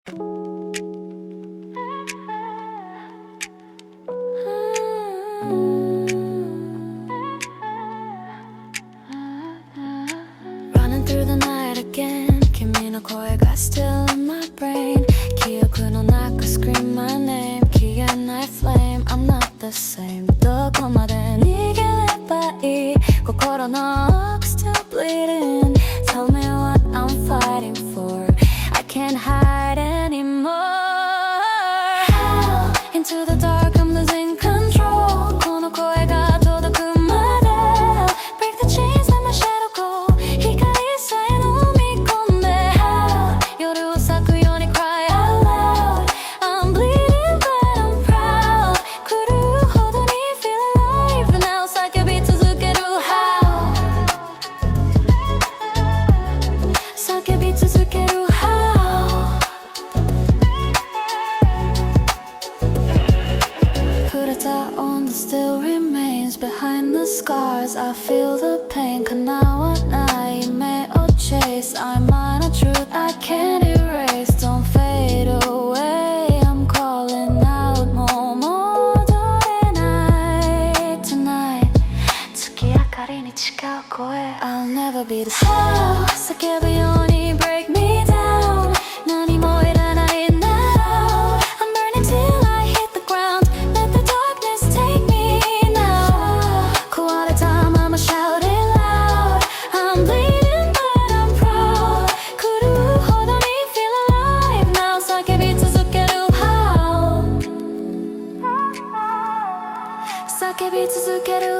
Running through the night again 君の声が still in my brain 記憶の中 scream my name 消えない flame I'm not the same どこまで逃げればいい心の奥 still bleeding Tell me what I'm fighting for I can't hide anymore Into the dark I'm losing control この声が届くまで Break the chains let my shadow go 光さえ飲み込んで夜を裂くように cry out loud I'm bleeding but I'm proud 狂うほどに feel alive now 叫び続ける HOWL 叫び続ける HOWL 触れた温度 still remains behind the scars I feel the pain 叶わない夢を chase I'm on a truth I can't erase Don't fade away I'm calling out もう戻れない Tonight 月明かりに誓う声 I'll never be the same 叫ぶように break me down 何もいらない now I'm burning till I hit the ground Let the darkness take me now 壊れたまま shout it loud I'm bleeding but I'm proud 狂うほどに feel alive now 叫び続ける HOWL 叫び続ける